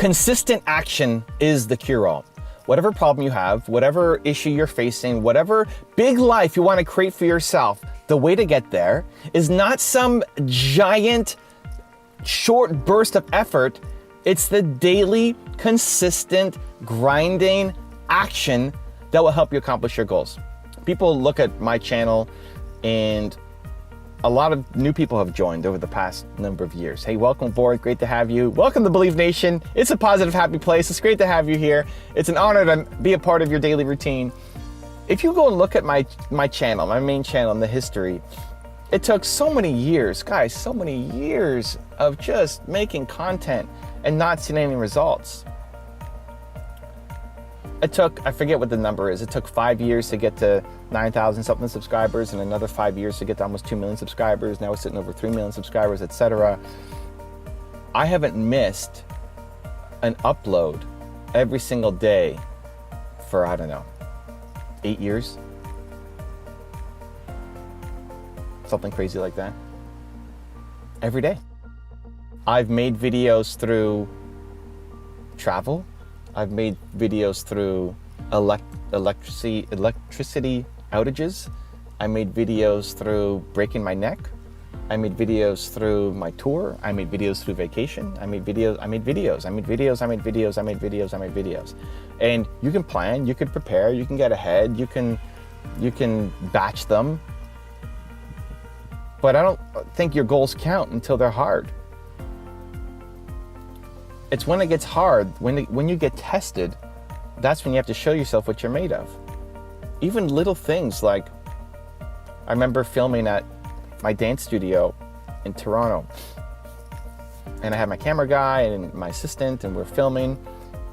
Consistent action is the cure-all. Whatever problem you have, whatever issue you're facing, whatever big life you want to create for yourself, the way to get there is not some giant short burst of effort. It's the daily, consistent, grinding action that will help you accomplish your goals. People look at my channel and a lot of new people have joined over the past number of years. Hey, welcome aboard. Great to have you. Welcome to Believe Nation. It's a positive, happy place. It's great to have you here. It's an honor to be a part of your daily routine. If you go and look at my channel, my main channel and the history, it took so many years, guys, so many years of just making content and not seeing any results. It took, I forget what the number is, it took 5 years to get to 9,000 something subscribers and another 5 years to get to almost 2 million subscribers. Now we're sitting over 3 million subscribers, etc. I haven't missed an upload every single day for, I don't know, 8 years. Something crazy like that. Every day. I've made videos through travel. I've made videos through electricity outages. I made videos through breaking my neck. I made videos through my tour. I made videos through vacation. I made videos. And you can plan, you can prepare, you can get ahead, you can batch them. But I don't think your goals count until they're hard. It's when it gets hard, when you get tested, that's when you have to show yourself what you're made of. Even little things like, I remember filming at my dance studio in Toronto, and I had my camera guy and my assistant, and we're filming,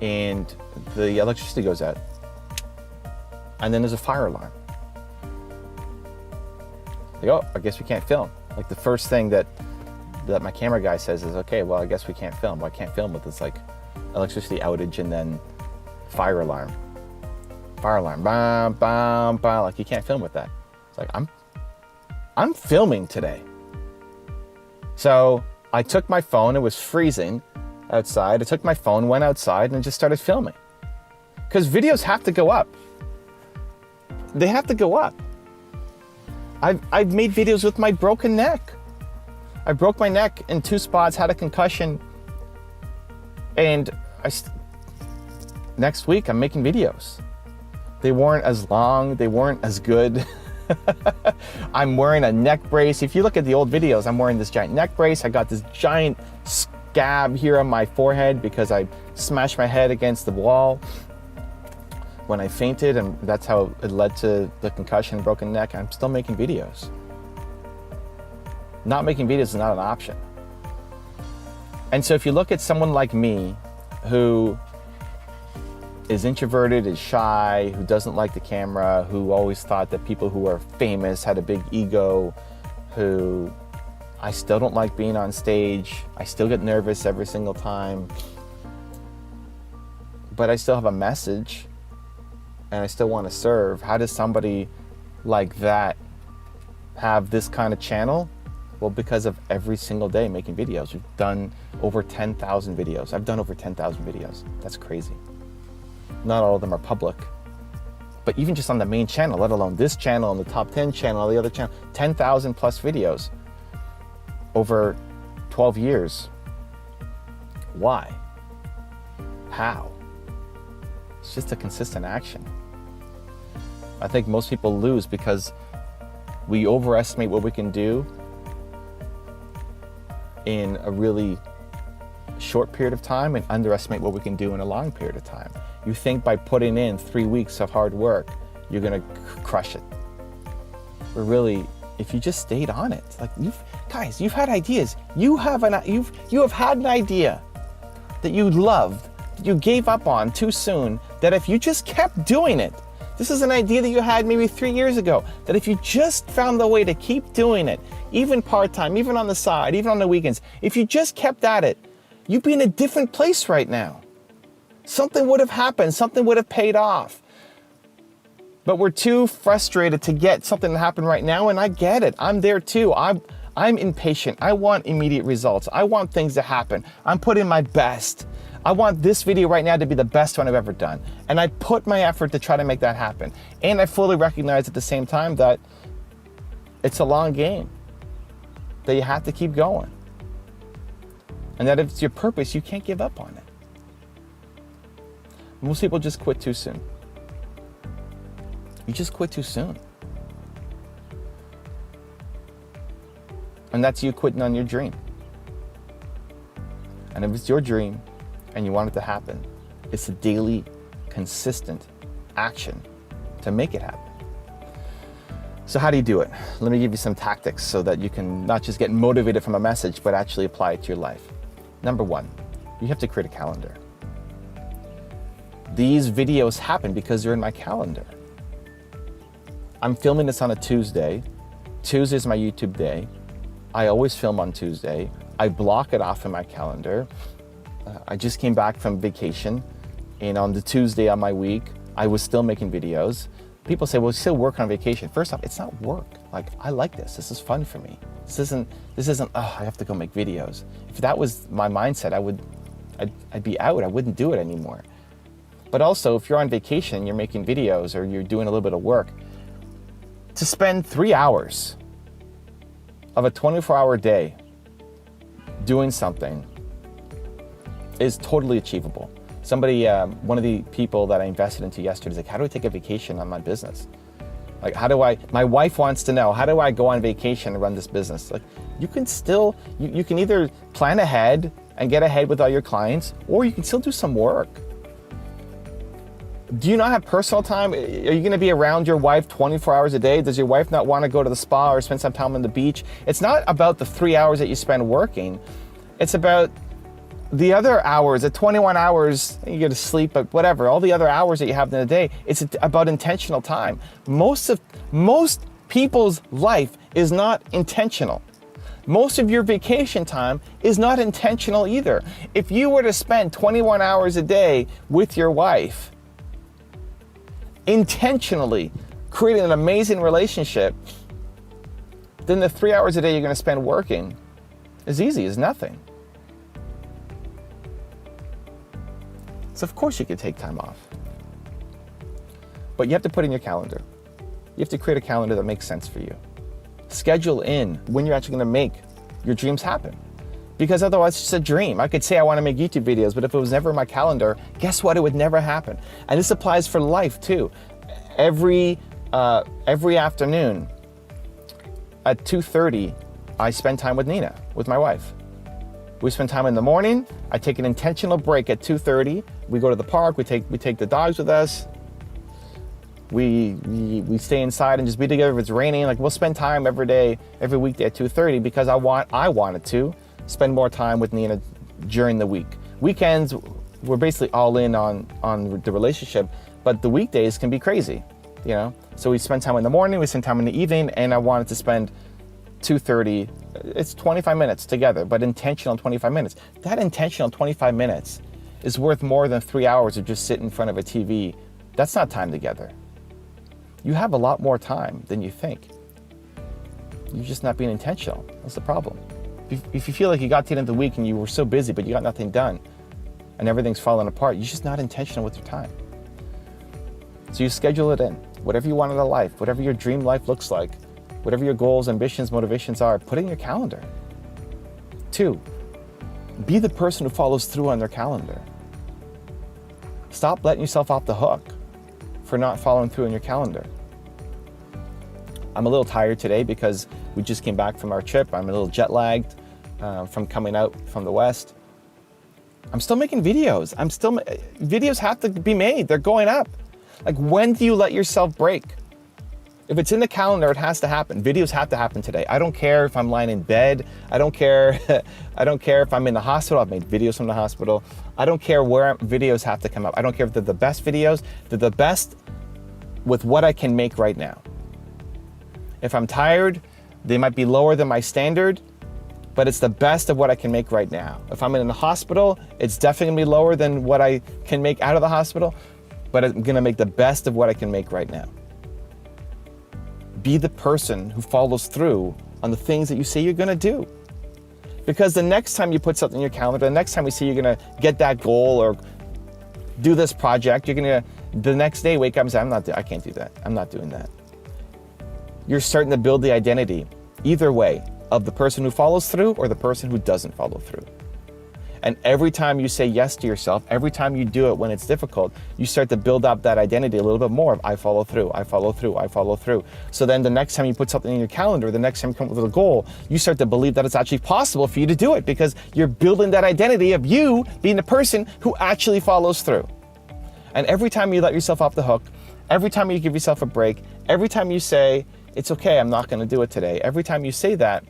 and the electricity goes out, and then there's a fire alarm. Like, oh, I guess we can't film. Like the first thing that my camera guy says is, okay, well, I guess we can't film. Well, I can't film with this like electricity outage and then fire alarm, bam, bam, bam. Like you can't film with that. It's like, I'm filming today. So I took my phone, it was freezing outside. I took my phone, went outside and just started filming. Because videos have to go up. They have to go up. I've made videos with my broken neck. I broke my neck in 2 spots, had a concussion, and next week I'm making videos. They weren't as long, they weren't as good. I'm wearing a neck brace. If you look at the old videos, I'm wearing this giant neck brace. I got this giant scab here on my forehead because I smashed my head against the wall when I fainted, and that's how it led to the concussion, broken neck. I'm still making videos. Not making videos is not an option. And so if you look at someone like me who is introverted, is shy, who doesn't like the camera, who always thought that people who are famous had a big ego, who I still don't like being on stage, I still get nervous every single time, but I still have a message and I still want to serve. How does somebody like that have this kind of channel? Well, because of every single day making videos. We've done over 10,000 videos. I've done over 10,000 videos. That's crazy. Not all of them are public. But even just on the main channel, let alone this channel and the top 10 channel, the other channel, 10,000 plus videos over 12 years. Why? How? It's just a consistent action. I think most people lose because we overestimate what we can do in a really short period of time and underestimate what we can do in a long period of time. You think by putting in 3 weeks of hard work, you're gonna crush it. But really, if you just stayed on it, like you've had ideas. You have had an idea that you loved, that you gave up on too soon, that if you just kept doing it, this is an idea that you had maybe 3 years ago, that if you just found the way to keep doing it, even part-time, even on the side, even on the weekends, if you just kept at it, you'd be in a different place right now. Something would have happened, something would have paid off. But we're too frustrated to get something to happen right now, and I get it. I'm there too. I'm impatient. I want immediate results. I want things to happen. I'm putting my best. I want this video right now to be the best one I've ever done. And I put my effort to try to make that happen. And I fully recognize at the same time that it's a long game, that you have to keep going. And that if it's your purpose, you can't give up on it. Most people just quit too soon. You just quit too soon. And that's you quitting on your dream. And if it's your dream and you want it to happen, it's a daily, consistent action to make it happen. So how do you do it? Let me give you some tactics so that you can not just get motivated from a message, but actually apply it to your life. Number one, you have to create a calendar. These videos happen because they're in my calendar. I'm filming this on a Tuesday. Tuesday's my YouTube day. I always film on Tuesday. I block it off in my calendar. I just came back from vacation, and on the Tuesday of my week, I was still making videos. People say, well, you still work on vacation. First off, it's not work. Like, I like this. This is fun for me. This isn't, oh, I have to go make videos. If that was my mindset, I'd be out. I wouldn't do it anymore. But also, if you're on vacation, you're making videos or you're doing a little bit of work, to spend 3 hours of a 24-hour day doing something is totally achievable. Somebody, one of the people that I invested into yesterday is like, how do I take a vacation on my business? Like, my wife wants to know, how do I go on vacation and run this business? Like, you can still, you can either plan ahead and get ahead with all your clients, or you can still do some work. Do you not have personal time? Are you going to be around your wife 24 hours a day? Does your wife not want to go to the spa or spend some time on the beach? It's not about the 3 hours that you spend working. It's about the other hours, the 21 hours, you get to sleep, but whatever, all the other hours that you have in the day, it's about intentional time. Most people's life is not intentional. Most of your vacation time is not intentional either. If you were to spend 21 hours a day with your wife, intentionally creating an amazing relationship, then the 3 hours a day you're going to spend working is easy as nothing. So of course you can take time off. But you have to put in your calendar. You have to create a calendar that makes sense for you. Schedule in when you're actually going to make your dreams happen. Because otherwise it's just a dream. I could say I want to make YouTube videos, but if it was never in my calendar, guess what? It would never happen. And this applies for life too. Every afternoon at 2:30, I spend time with Nina, with my wife. We spend time in the morning. I take an intentional break at 2:30. We go to the park. We take the dogs with us. We stay inside and just be together if it's raining. Like, we'll spend time every day, every weekday at 2:30 because I wanted to spend more time with Nina during the week. Weekends, we're basically all in on the relationship, but the weekdays can be crazy, you know? So we spend time in the morning, we spend time in the evening, and I wanted to spend 2:30, it's 25 minutes together, but intentional 25 minutes. That intentional 25 minutes is worth more than 3 hours of just sitting in front of a TV. That's not time together. You have a lot more time than you think. You're just not being intentional. That's the problem. If you feel like you got to the end of the week and you were so busy, but you got nothing done and everything's falling apart, you're just not intentional with your time. So you schedule it in. Whatever you want in a life, whatever your dream life looks like, whatever your goals, ambitions, motivations are, put it in your calendar. 2, be the person who follows through on their calendar. Stop letting yourself off the hook for not following through on your calendar. I'm a little tired today because we just came back from our trip. I'm a little jet lagged from coming out from the West. I'm still making videos. Videos have to be made. They're going up. Like, when do you let yourself break? If it's in the calendar, it has to happen. Videos have to happen today. I don't care if I'm lying in bed. I don't care if I'm in the hospital. I've made videos from the hospital. I don't care where videos have to come up. I don't care if they're the best videos. They're the best with what I can make right now. If I'm tired, they might be lower than my standard, but it's the best of what I can make right now. If I'm in the hospital, it's definitely gonna be lower than what I can make out of the hospital, but I'm gonna make the best of what I can make right now. Be the person who follows through on the things that you say you're gonna do. Because the next time you put something in your calendar, the next time you say you're gonna get that goal or do this project, you're gonna, the next day wake up and say, I can't do that, I'm not doing that. You're starting to build the identity, either way, of the person who follows through or the person who doesn't follow through. And every time you say yes to yourself, every time you do it when it's difficult, you start to build up that identity a little bit more of I follow through, I follow through, I follow through. So then the next time you put something in your calendar, the next time you come up with a goal, you start to believe that it's actually possible for you to do it because you're building that identity of you being the person who actually follows through. And every time you let yourself off the hook, every time you give yourself a break, every time you say, it's okay, I'm not gonna do it today, every time you say that,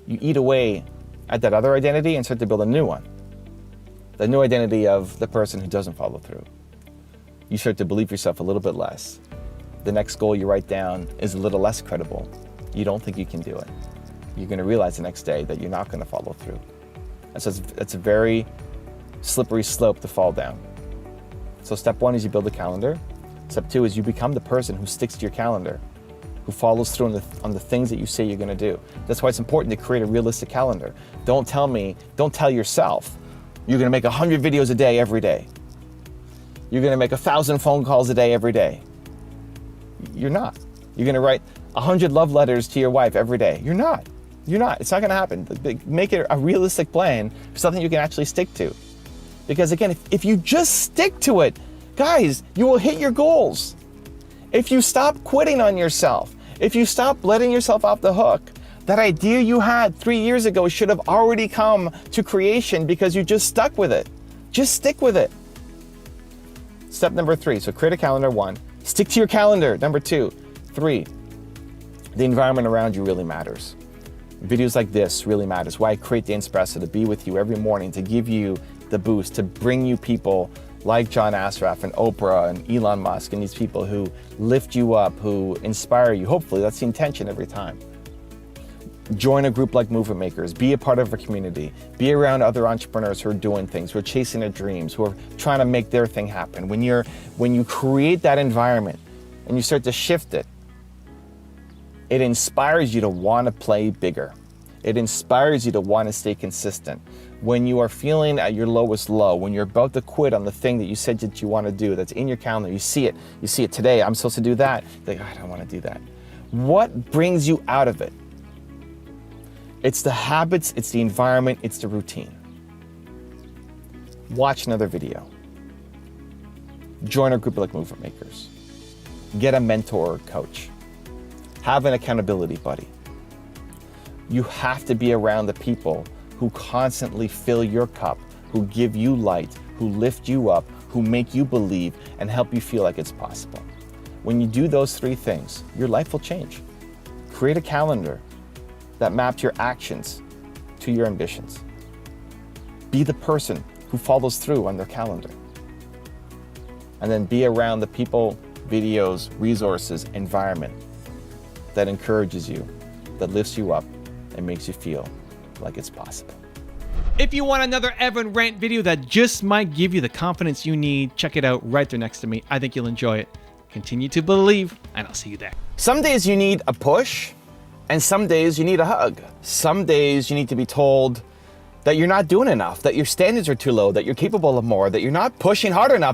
you eat away at that other identity and start to build a new one. The new identity of the person who doesn't follow through. You start to believe yourself a little bit less. The next goal you write down is a little less credible. You don't think you can do it. You're gonna realize the next day that you're not gonna follow through. And so it's a very slippery slope to fall down. So step one is you build a calendar. Step two is you become the person who sticks to your calendar, who follows through on the things that you say you're gonna do. That's why it's important to create a realistic calendar. Don't tell yourself, you're gonna make 100 videos a day every day. You're gonna make 1,000 phone calls a day every day. You're not. You're gonna write 100 love letters to your wife every day. You're not. It's not gonna happen. Make it a realistic plan for something you can actually stick to. Because again, if you just stick to it, guys, you will hit your goals. If you stop quitting on yourself, if you stop letting yourself off the hook, that idea you had 3 years ago should have already come to creation because you just stuck with it. Just stick with it. Step number 3, so create a calendar, 1. Stick to your calendar, number 2. 3, the environment around you really matters. Videos like this really matters. Why I create the Espresso, to be with you every morning, to give you the boost, to bring you people like John Assaraf and Oprah and Elon Musk and these people who lift you up, who inspire you. Hopefully, that's the intention every time. Join a group like Movement Makers. Be a part of a community. Be around other entrepreneurs who are doing things, who are chasing their dreams, who are trying to make their thing happen. When you create that environment and you start to shift it, it inspires you to want to play bigger. It inspires you to want to stay consistent. When you are feeling at your lowest low, when you're about to quit on the thing that you said that you want to do, that's in your calendar, you see it today, I'm supposed to do that. You're like, I don't want to do that. What brings you out of it? It's the habits, it's the environment, it's the routine. Watch another video. Join a group like Movement Makers. Get a mentor or coach. Have an accountability buddy. You have to be around the people who constantly fill your cup, who give you light, who lift you up, who make you believe and help you feel like it's possible. When you do those 3 things, your life will change. Create a calendar that maps your actions to your ambitions. Be the person who follows through on their calendar. And then be around the people, videos, resources, environment that encourages you, that lifts you up, and makes you feel like it's possible. If you want another Evan Rant video that just might give you the confidence you need, check it out right there next to me. I think you'll enjoy it. Continue to believe, and I'll see you there. Some days you need a push, and some days you need a hug. Some days you need to be told that you're not doing enough, that your standards are too low, that you're capable of more, that you're not pushing hard enough.